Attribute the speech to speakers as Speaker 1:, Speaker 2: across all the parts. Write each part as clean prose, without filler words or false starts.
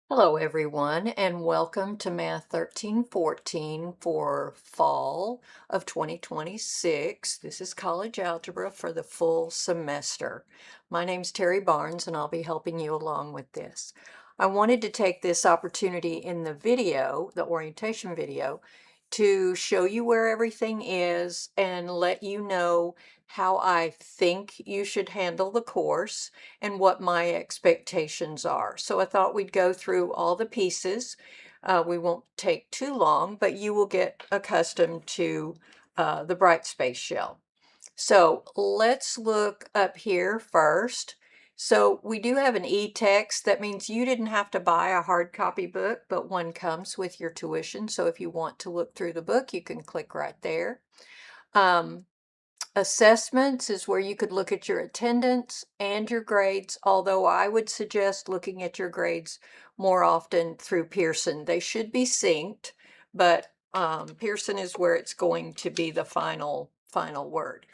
Speaker 1: Hello, everyone, and welcome to Math 1314 for fall of 2026. This is college algebra for the full semester. My name's Terry Barnes, and I'll be helping you along with this. I wanted to take this opportunity in the video, the orientation video, to show you where everything is and let you know how I think you should handle the course and what my expectations are. So I thought we'd go through all the pieces. We won't take too long, but you will get accustomed to the bright space shell. So let's look up here first. So we do have an e-text. That means you didn't have to buy a hard copy book, but one comes with your tuition. So if you want to look through the book, you can click right there. Assessments is where you could look at your attendance and your grades, although I would suggest looking at your grades more often through Pearson. They should be synced, but Pearson is where it's going to be the final word.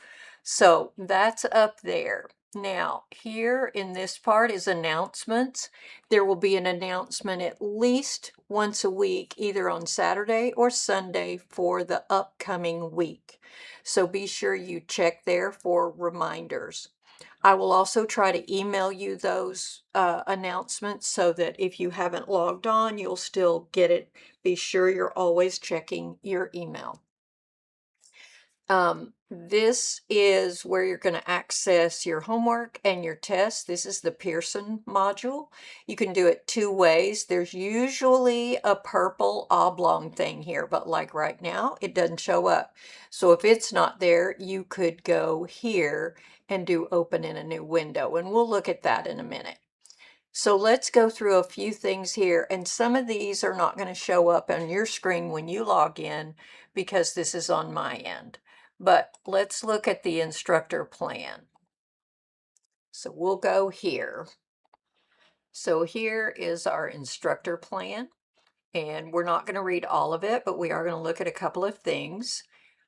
Speaker 1: So that's up there. Now, here in this part is announcements. There will be an announcement at least once a week, either on Saturday or Sunday for the upcoming week. So be sure you check there for reminders. I will also try to email you those announcements so that if you haven't logged on, you'll still get it. Be sure you're always checking your email. This is where you're going to access your homework and your tests. This is the Pearson module. You can do it two ways. There's usually a purple oblong thing here, but like right now, it doesn't show up. So if it's not there, you could go here and do open in a new window, and we'll look at that in a minute. So let's go through a few things here, and some of these are not going to show up on your screen when you log in because this is on my end. But let's look at the instructor plan. So we'll go here. So here is our instructor plan, and we're not going to read all of it, but we are going to look at a couple of things.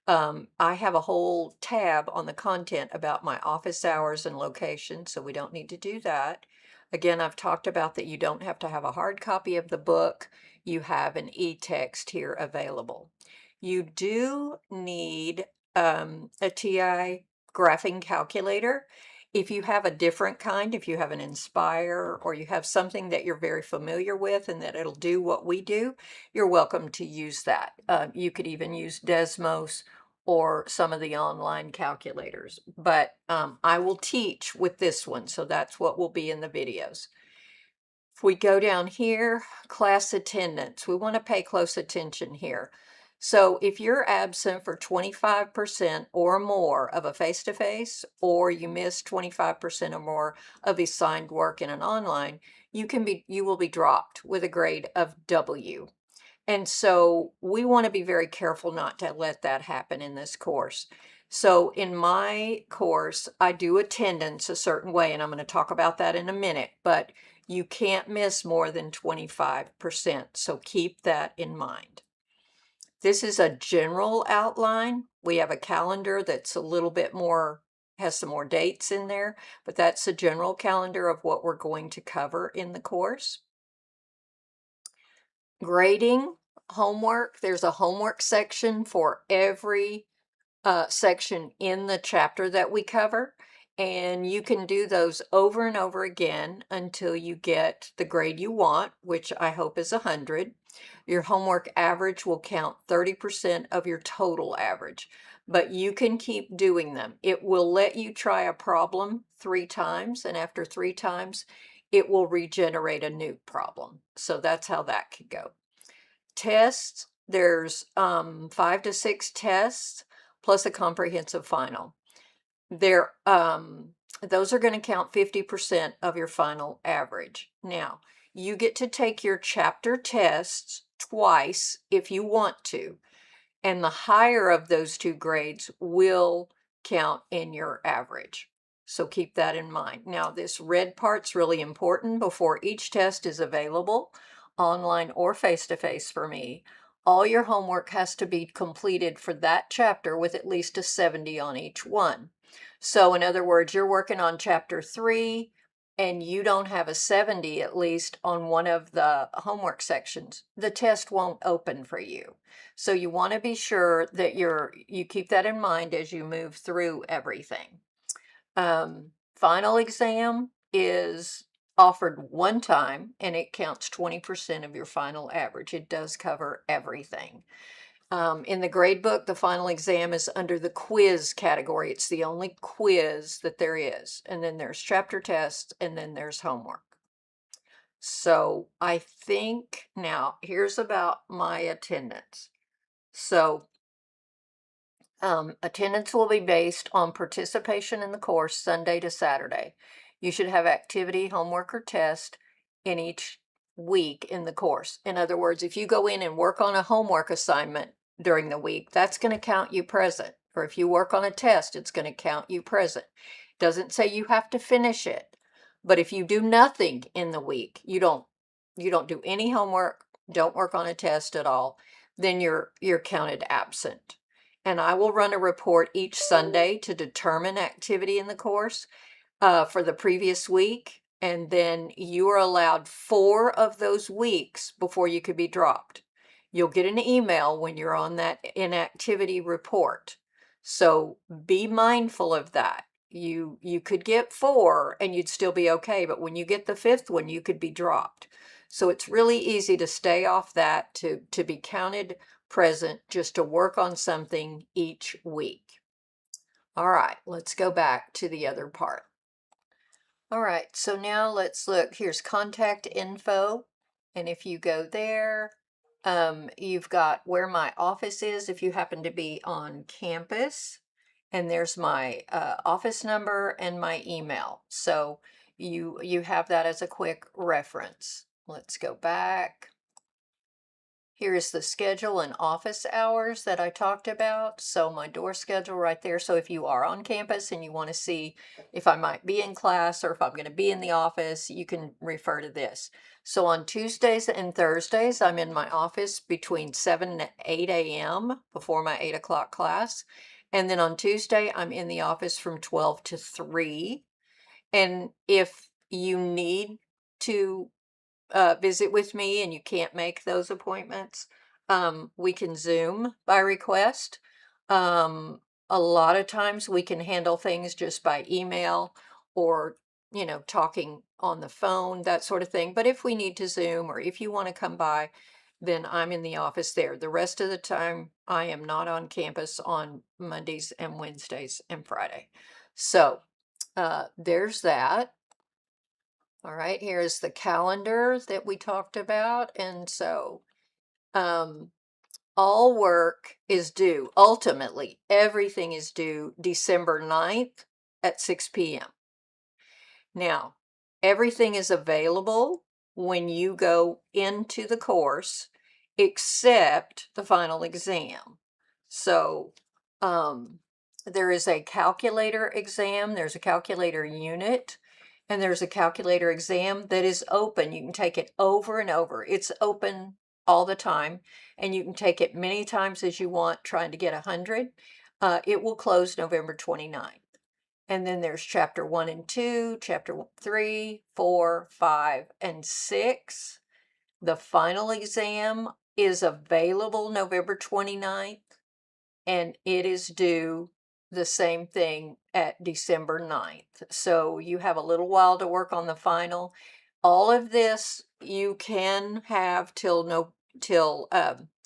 Speaker 1: I have a whole tab on the content about my office hours and location, so we don't need to do that. Again, I've talked about that you don't have to have a hard copy of the book. You have an e-text here available. You do need a TI graphing calculator. If you have a different kind, if you have an Inspire or you have something that you're very familiar with and that it'll do what we do, you're welcome to use that. You could even use Desmos or some of the online calculators, but I will teach with this one, so that's what will be in the videos. If we go down here, class attendance, we want to pay close attention here. So if you're absent for 25% or more of a face-to-face, or you miss 25% or more of assigned work in an online, you will be dropped with a grade of W. And so we want to be very careful not to let that happen in this course. So in my course, I do attendance a certain way, and I'm going to talk about that in a minute, but you can't miss more than 25%. So keep that in mind. This is a general outline. We have a calendar that's a little bit more, has some more dates in there, but that's a general calendar of what we're going to cover in the course. Grading, homework, there's a homework section for every section in the chapter that we cover, and you can do those over and over again until you get the grade you want, which I hope is 100. Your homework average will count 30% of your total average, but you can keep doing them. It will let you try a problem 3 times, and after 3 times, it will regenerate a new problem. So that's how that could go. Tests, there's 5 to 6 tests plus a comprehensive final. Those are going to count 50% of your final average. Now, you get to take your chapter tests twice if you want to, and the higher of those 2 grades will count in your average. So keep that in mind. Now, this red part's really important. Before each test is available, online or face-to-face for me, all your homework has to be completed for that chapter with at least a 70 on each one. So in other words, you're working on chapter 3, and you don't have a 70 at least on one of the homework sections, the test won't open for you. So you want to be sure that you keep that in mind as you move through everything. Final exam is offered one time and it counts 20% of your final average. It does cover everything. In the grade book, the final exam is under the quiz category. It's the only quiz that there is. And then there's chapter tests, and then there's homework. So I think now here's about my attendance. So attendance will be based on participation in the course Sunday to Saturday. You should have activity, homework, or test in each week in the course. In other words, if you go in and work on a homework assignment during the week, that's going to count you present. Or if you work on a test, it's going to count you present. Doesn't say you have to finish it. But if you do nothing in the week, you don't do any homework, don't work on a test at all, then you're counted absent. And I will run a report each Sunday to determine activity in the course for the previous week. And then you are allowed 4 of those weeks before you could be dropped. You'll get an email when you're on that inactivity report. So be mindful of that. You could get 4 and you'd still be okay, but when you get the 5th one, you could be dropped. So it's really easy to stay off that, to be counted present, just to work on something each week. All right, let's go back to the other part. All right, so now let's look. Here's contact info. And if you go there, you've got where my office is if you happen to be on campus. And there's my office number and my email. So you have that as a quick reference. Let's go back. Here's the schedule and office hours that I talked about. So my door schedule right there. So if you are on campus and you want to see if I might be in class or if I'm going to be in the office, you can refer to this. So on Tuesdays and Thursdays, I'm in my office between 7 and 8 a.m. before my 8 o'clock class. And then on Tuesday, I'm in the office from 12 to 3. And if you need to visit with me and you can't make those appointments, we can Zoom by request. A lot of times we can handle things just by email or, talking on the phone, that sort of thing. But if we need to Zoom or if you want to come by, then I'm in the office there. The rest of the time, I am not on campus on Mondays and Wednesdays and Friday. So there's that. All right, here's the calendar that we talked about. And so all work is due, ultimately, everything is due December 9th at 6 p.m. Now, everything is available when you go into the course except the final exam. So there is a calculator exam, there's a calculator unit, and there's a calculator exam that is open. You can take it over and over. It's open all the time, and you can take it many times as you want, trying to get 100. It will close November 29th. And then there's chapter 1 and 2, chapter 3, 4, 5, and 6. The final exam is available November 29th, and it is due the same thing at December 9th. So you have a little while to work on the final. All of this you can have till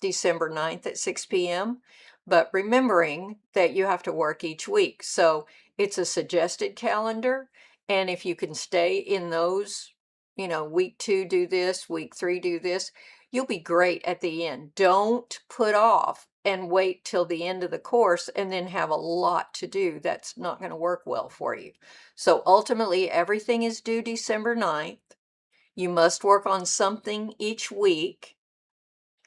Speaker 1: December 9th at 6 p.m. But remembering that you have to work each week. So it's a suggested calendar. And if you can stay in those, week 2 do this, week 3 do this, you'll be great at the end. Don't put off and wait till the end of the course and then have a lot to do. That's not going to work well for you. So ultimately, everything is due December 9th. You must work on something each week.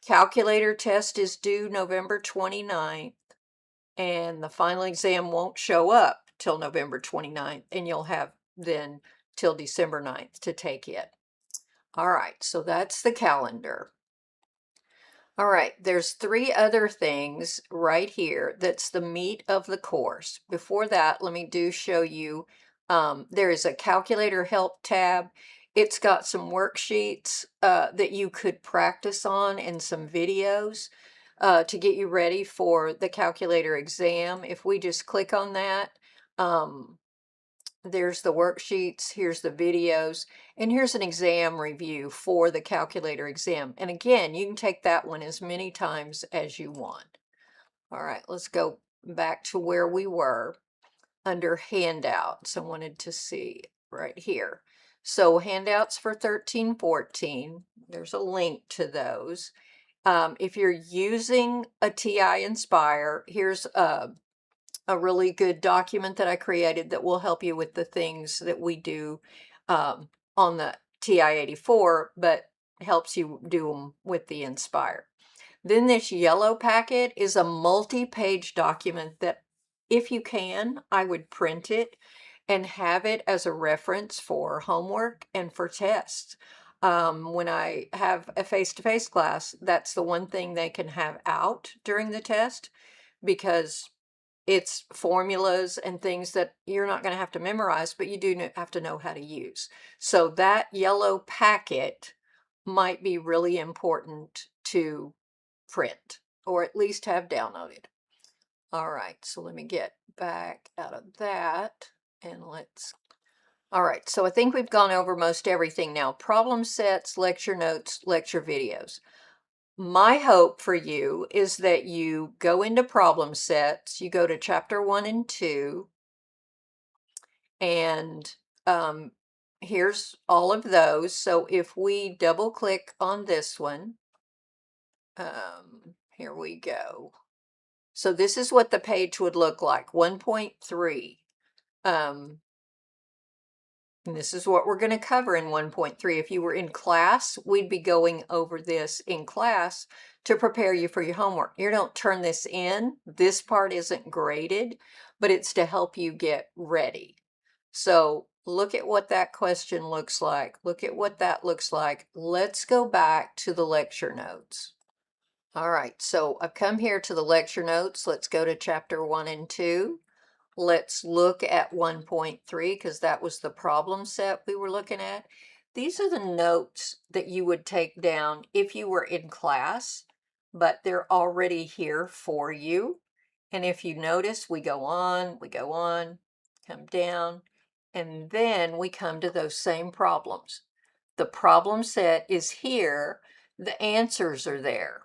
Speaker 1: Calculator test is due November 29th, and the final exam won't show up till November 29th, and you'll have then till December 9th to take it. All right, so that's the calendar. All right, there's 3 other things right here that's the meat of the course. Before that, let me show you There is a calculator help tab. It's got some worksheets that you could practice on and some videos to get you ready for the calculator exam. If we just click on that, um, there's the worksheets, here's the videos, and here's an exam review for the calculator exam. And again, you can take that one as many times as you want. All right, let's go back to where we were under handouts. I wanted to see right here. So handouts for 13, 14, there's a link to those. If you're using a TI Inspire, here's a really good document that I created that will help you with the things that we do on the TI-84, but helps you do them with the Inspire. Then this yellow packet is a multi-page document that, if you can, I would print it and have it as a reference for homework and for tests. When I have a face-to-face class, that's the one thing they can have out during the test, because it's formulas and things that you're not going to have to memorize, but you do have to know how to use. So that yellow packet might be really important to print or at least have downloaded. All right, so let me get back out of that and all right, so I think we've gone over most everything now. Problem sets, lecture notes, lecture videos. My hope for you is that you go into problem sets, you go to chapter 1 and 2, and here's all of those. So if we double click on this one, here we go. So this is what the page would look like, 1.3. And this is what we're going to cover in 1.3. If you were in class, we'd be going over this in class to prepare you for your homework. You don't turn this in. This part isn't graded, but it's to help you get ready. So look at what that question looks like. Look at what that looks like. Let's go back to the lecture notes. All right, so I've come here to the lecture notes. Let's go to chapter 1 and 2. Let's look at 1.3 because that was the problem set we were looking at. These are the notes that you would take down if you were in class, but they're already here for you. And if you notice, we go on, come down, and then we come to those same problems. The problem set is here, the answers are there.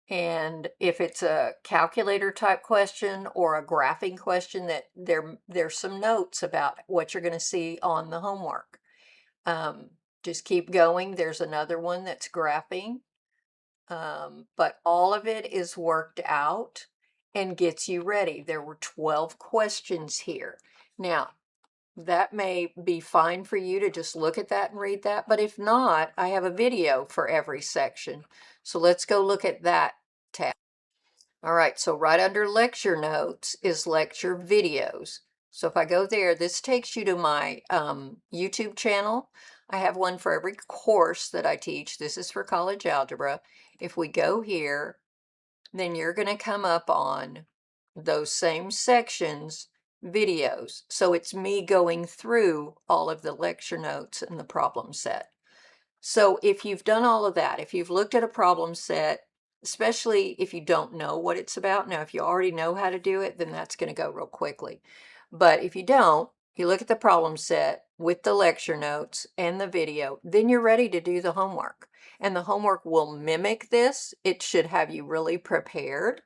Speaker 1: And if it's a calculator type question or a graphing question, that there's some notes about what you're going to see on the homework. Just keep going. There's another one that's graphing. But all of it is worked out and gets you ready. There were 12 questions here. Now, that may be fine for you to just look at that and read that, but if not, I have a video for every section. So let's go look at that tab. All right, so right under lecture notes is lecture videos. So if I go there, this takes you to my YouTube channel. I have one for every course that I teach. This is for college algebra. If we go here, then you're going to come up on those same sections, videos. So it's me going through all of the lecture notes and the problem set. So if you've done all of that, if you've looked at a problem set, especially if you don't know what it's about. Now, if you already know how to do it, then that's going to go real quickly. But if you don't, you look at the problem set with the lecture notes and the video, then you're ready to do the homework. And the homework will mimic this. It should have you really prepared.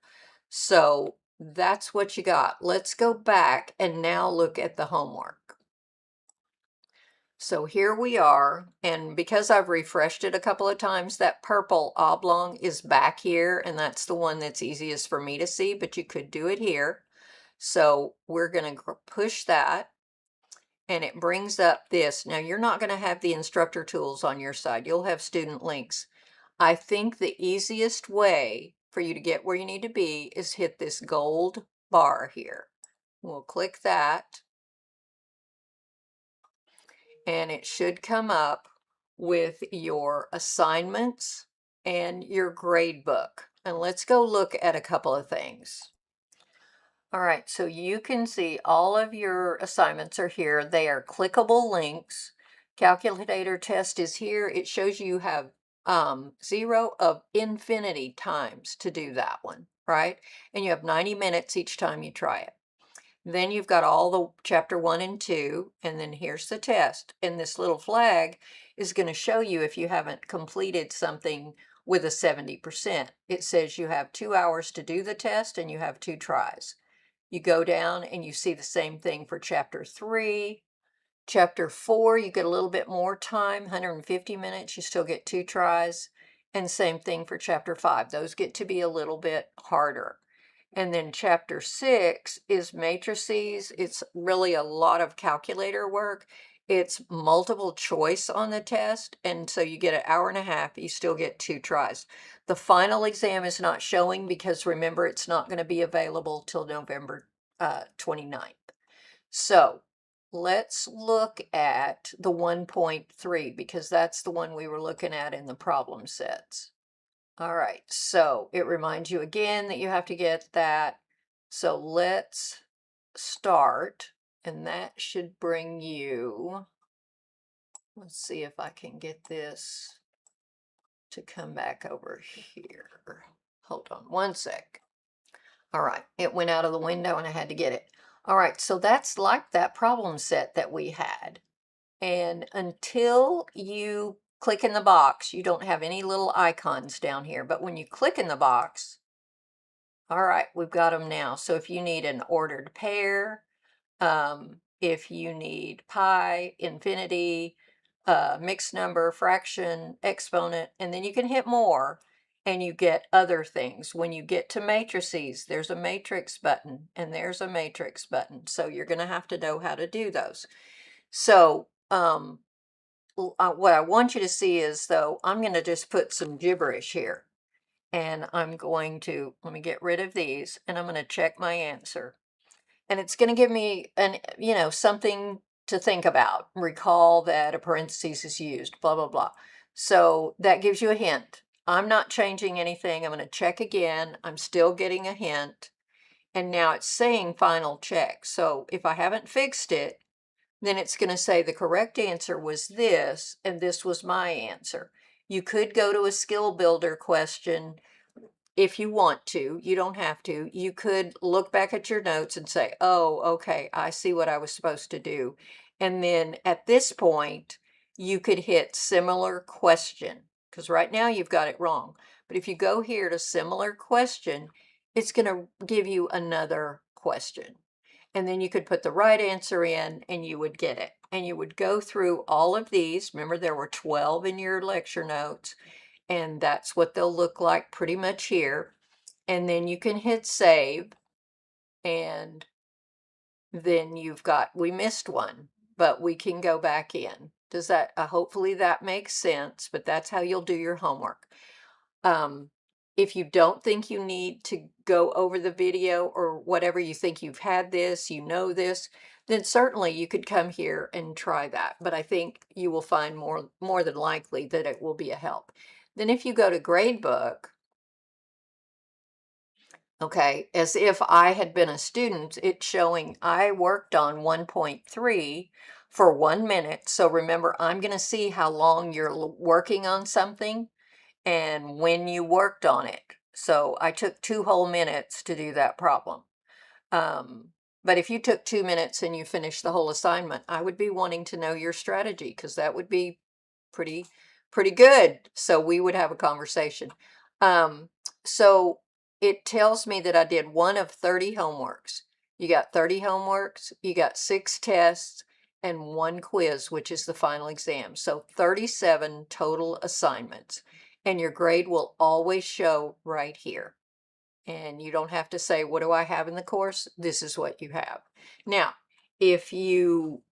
Speaker 1: So that's what you got. Let's go back and now look at the homework. So here we are, and because I've refreshed it a couple of times, that purple oblong is back here, and that's the one that's easiest for me to see, but you could do it here. So we're going to push that, and it brings up this. Now, you're not going to have the instructor tools on your side. You'll have student links. I think the easiest way for you to get where you need to be is hit this gold bar here. We'll click that. And it should come up with your assignments and your grade book. And let's go look at a couple of things. All right, so you can see all of your assignments are here. They are clickable links. Calculator test is here. It shows you have 0 of infinity times to do that one, right? And you have 90 minutes each time you try it. Then you've got all the chapter 1 and 2, and then here's the test. And this little flag is going to show you if you haven't completed something with a 70%. It says you have 2 hours to do the test and you have 2 tries. You go down and you see the same thing for chapter 3. Chapter 4, you get a little bit more time, 150 minutes, you still get 2 tries. And same thing for chapter 5. Those get to be a little bit harder. And then chapter 6 is matrices. It's really a lot of calculator work. It's multiple choice on the test. And so you get an hour and a half, you still get 2 tries. The final exam is not showing because remember, it's not going to be available till November 29th. So let's look at the 1.3 because that's the one we were looking at in the problem sets. All right, so it reminds you again that you have to get that. So let's start, and that should bring you, let's see if I can get this to come back over here. Hold on one sec. All right, it went out of the window and I had to get it. All right, so that's like that problem set that we had. And until you click in the box, you don't have any little icons down here. But when you click in the box, all right, we've got them now. So if you need an ordered pair, if you need pi, infinity, mixed number, fraction, exponent, and then you can hit more and you get other things. When you get to matrices, there's a matrix button and there's a matrix button. So you're going to have to know how to do those. So what I want you to see is, though, I'm going to just put some gibberish here. And I'm going to, let me get rid of these, and I'm going to check my answer. And it's going to give me something to think about. Recall that a parentheses is used, blah, blah, blah. So that gives you a hint. I'm not changing anything. I'm going to check again. I'm still getting a hint. And now it's saying final check. So if I haven't fixed it, then it's going to say the correct answer was this, and this was my answer. You could go to a skill builder question if you want to. You don't have to. You could look back at your notes and say, oh, okay, I see what I was supposed to do. And then at this point, you could hit similar question, because right now you've got it wrong. But if you go here to similar question, it's going to give you another question. And then you could put the right answer in and you would get it. And you would go through all of these. Remember, there were 12 in your lecture notes, and that's what they'll look like pretty much here. And then you can hit save, and then you've got, we missed one, but we can go back in. Does that, hopefully that makes sense, but that's how you'll do your homework. If you don't think you need to go over the video or whatever, you think you've had this, you know this, then certainly you could come here and try that. But I think you will find more than likely that it will be a help. Then if you go to gradebook, okay, as if I had been a student, it's showing I worked on 1.3 for 1 minute. So remember, I'm going to see how long you're working on something and when you worked on it. So I took 2 whole minutes to do that problem. But if you took 2 minutes and you finished the whole assignment, I would be wanting to know your strategy because that would be pretty good. So we would have a conversation. So it tells me that I did 1 of 30 homeworks. You got 30 homeworks, you got 6 tests, and 1 quiz, which is the final exam. So 37 total assignments. And your grade will always show right here. And you don't have to say, what do I have in the course? This is what you have. Now, if you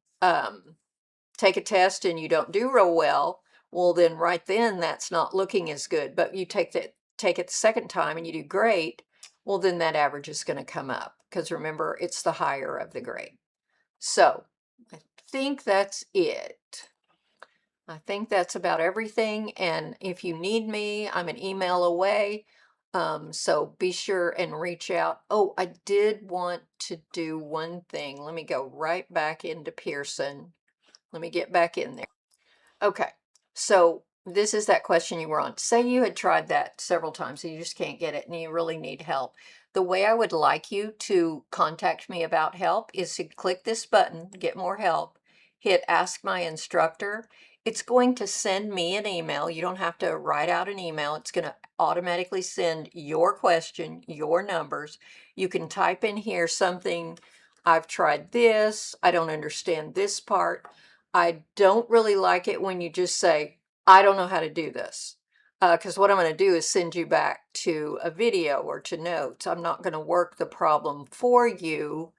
Speaker 1: take a test and you don't do real well, well, then right then that's not looking as good. But you take it the second time and you do great, well, then that average is going to come up. Because remember, it's the higher of the grade. So I think that's it. I think that's about everything. And if you need me, I'm an email away. So be sure and reach out. Oh, I did want to do one thing. Let me go right back into Pearson. Let me get back in there. Okay, so this is that question you were on. Say you had tried that several times and you just can't get it and you really need help. The way I would like you to contact me about help is to click this button, get more help, hit ask my instructor. It's going to send me an email. You don't have to write out an email. It's going to automatically send your question, your numbers. You can type in here something, I've tried this, I don't understand this part. I don't really like it when you just say, I don't know how to do this. Because what I'm going to do is send you back to a video or to notes. I'm not going to work the problem for you.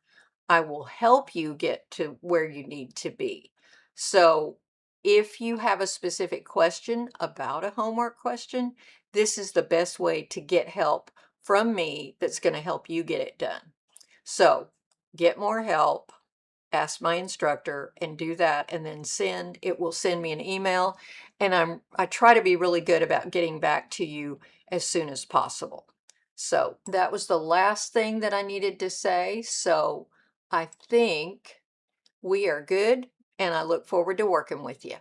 Speaker 1: I will help you get to where you need to be. So if you have a specific question about a homework question, this is the best way to get help from me that's going to help you get it done. So get more help, ask my instructor and do that, and then it will send me an email, and I try to be really good about getting back to you as soon as possible. So that was the last thing that I needed to say. So I think we are good, and I look forward to working with you.